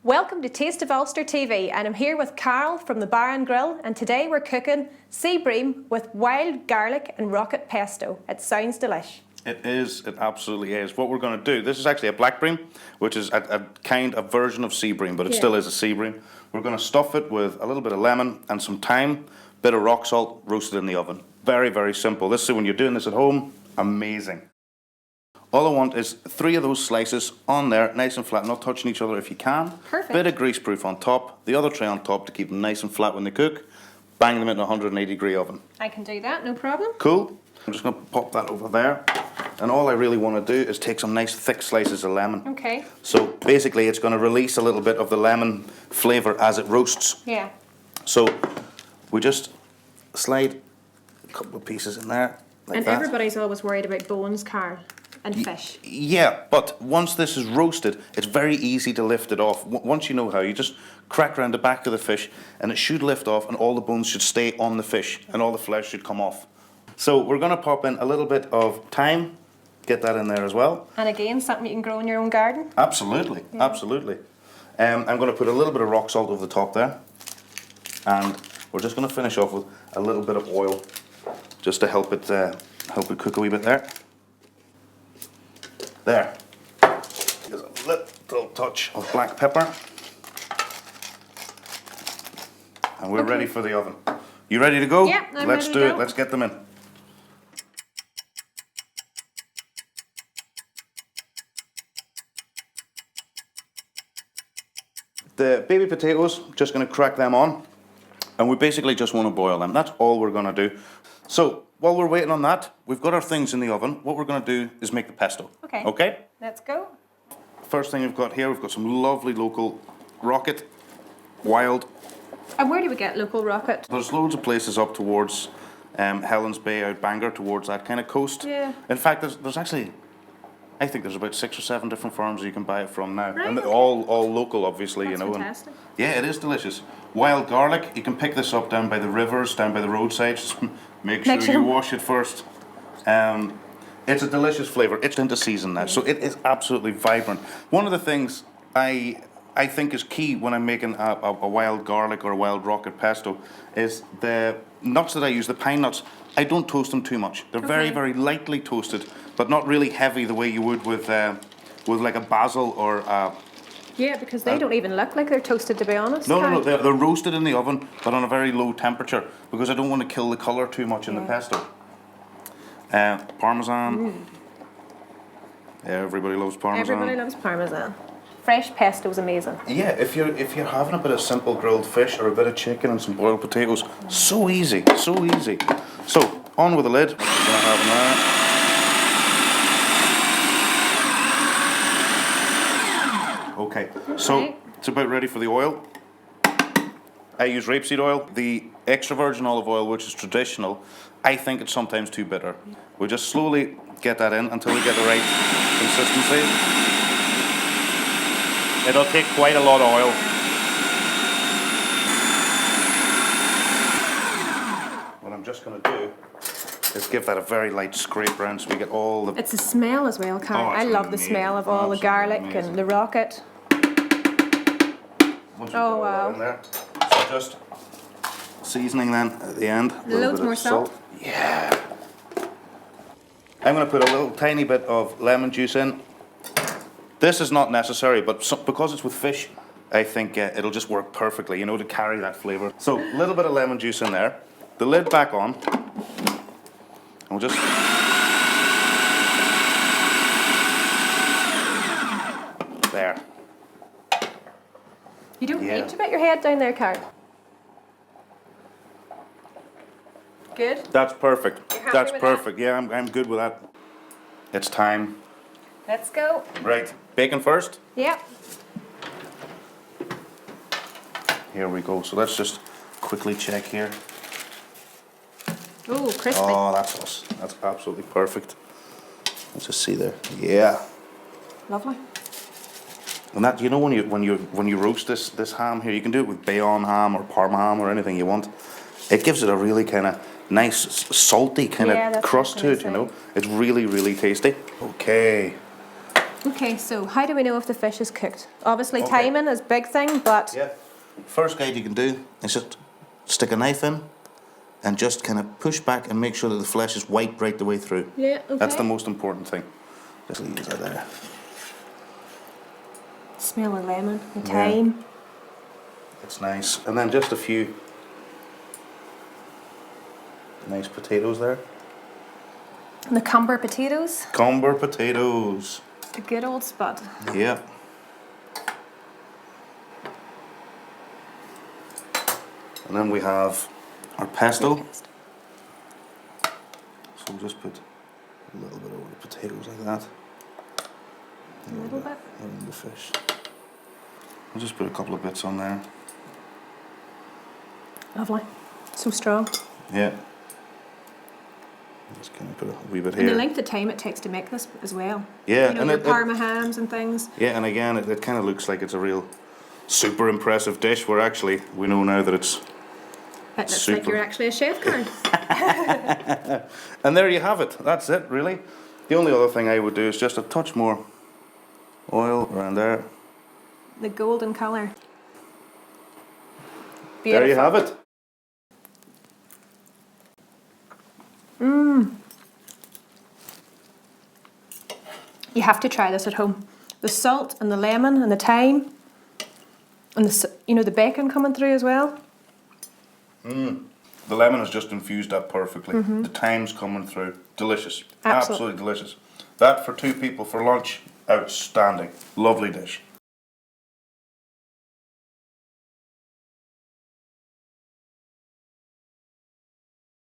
Welcome to Taste of Ulster TV, and I'm here with Carol from the Bar and Grill, and today we're cooking sea bream with wild garlic and rocket pesto. It sounds delish. It is, it absolutely is. What we're going to do, this is actually a blackbream, which is a version of sea bream, but it still is a sea bream. We're going to stuff it with a little bit of lemon and some thyme, bit of rock salt, roasted in the oven. Very, very simple. This is when you're doing this at home, amazing. All I want is 3 of those slices on there, nice and flat, not touching each other if you can. Perfect. Bit of grease proof on top, the other tray on top to keep them nice and flat when they cook. Bang them in a 180-degree oven. I can do that, no problem. Cool. I'm just going to pop that over there. And all I really want to do is take some nice thick slices of lemon. Okay. So basically it's going to release a little bit of the lemon flavour as it roasts. Yeah. So we just slide a couple of pieces in there, like And that. everybody's always worried about bones, Carl, and fish. Yeah, but once this is roasted, it's very easy to lift it off. Once you know how, you just crack around the back of the fish and it should lift off and all the bones should stay on the fish and all the flesh should come off. So we're going to pop in a little bit of thyme, get that in there as well. And again, something you can grow in your own garden? Absolutely, absolutely. I'm going to put a little bit of rock salt over the top there. And we're just going to finish off with a little bit of oil just to help it cook a wee bit there. There. There's a little touch of black pepper. And we're ready for the oven. You ready to go? Yeah, I'm Let's ready do to it. go. Let's get them in. The baby potatoes, just going to crack them on. And we basically just want to boil them. That's all we're going to do. So, while we're waiting on that, we've got our things in the oven. What we're going to do is make the pesto. Okay. Okay? Let's go. First thing we've got here, we've got some lovely local rocket, wild. And where do we get local rocket? There's loads of places up towards Helens Bay, out Bangor, towards that kind of coast. Yeah. In fact, there's actually, I think there's about 6 or 7 different farms you can buy it from now. Right, And okay. all local, obviously, That's you know. fantastic. Yeah, it is delicious. Wild garlic, you can pick this up down by the rivers, down by the roadsides. Make sure you wash it first. It's a delicious flavour. It's into season now, so it is absolutely vibrant. One of the things I think is key when I'm making a wild garlic or a wild rocket pesto is the nuts that I use, the pine nuts. I don't toast them too much. They're very, very lightly toasted, but not really heavy the way you would with like a basil or a... Yeah, because they don't even look like they're toasted, to be honest. No, they're roasted in the oven, but on a very low temperature, because I don't want to kill the colour too much in the pesto. Parmesan. Everybody loves Parmesan. Everybody loves Parmesan. Fresh pesto is amazing. Yeah, if you're having a bit of simple grilled fish or a bit of chicken and some boiled potatoes, so easy, so easy. So, on with the lid. What we're going to have in there. Okay, so it's about ready for the oil. I use rapeseed oil. The extra virgin olive oil, which is traditional, I think it's sometimes too bitter. We just slowly get that in until we get the right consistency. It'll take quite a lot of oil. What I'm just going to do is give that a very light scrape around so we get all the... It's the smell as well, Carl. Oh, I it's love the amazing. smell of all the Absolutely garlic amazing. and the rocket. Once we get all that in there, so just seasoning then at the end. A little Loads bit of more salt. Yeah. I'm going to put a little tiny bit of lemon juice in. This is not necessary, but because it's with fish, I think it'll just work perfectly, you know, to carry that flavour. So, a little bit of lemon juice in there. The lid back on. And we'll just... There. You don't need to put your head down there, Carl. Good? That's perfect. You're happy That's with perfect. Yeah, I'm good with that. It's time. Let's go. Right. Bacon first. Yep. Here we go. So let's just quickly check here. Ooh, crispy. Oh, that's us. That's absolutely perfect. Let's just see there. Yeah. Lovely. And that, you know, when you roast this ham here, you can do it with Bayonne ham or Parma ham or anything you want. It gives it a really kind of nice salty kind of crust to it, you know. It's really, really tasty. Okay. Okay, so how do we know if the fish is cooked? Obviously, Okay. timing is a big thing, but Yeah. First guide you can do is just stick a knife in and just kind of push back and make sure that the flesh is white right the way through. yeah, okay. That's the most important thing. Just leave it there. Smell of lemon, the Yeah. thyme. It's nice. And then just a few nice potatoes there. And the cumber potatoes, Comber potatoes. a good old spot. Yeah. And then we have our pesto. So we'll just put a little bit over the potatoes like that. A little bit. And the fish. I'll just put a couple of bits on there. Lovely. So strong. Yeah. Just kind of put a wee bit And the here. length of time it takes to make this as well. Yeah, You know, and your it- parma hams and things. Yeah, and again, it kind of looks like it's a real super impressive dish, where actually we know now that it's... It looks like Super. you're actually a chef, Karen. And there you have it. That's it, really. The only other thing I would do is just a touch more oil around there. The golden colour. There you have it. You have to try this at home. The salt and the lemon and the thyme and the bacon coming through as well. The lemon has just infused that perfectly. The thyme's coming through. Delicious. Absolutely. Absolutely delicious. That for two people for lunch, outstanding. Lovely dish.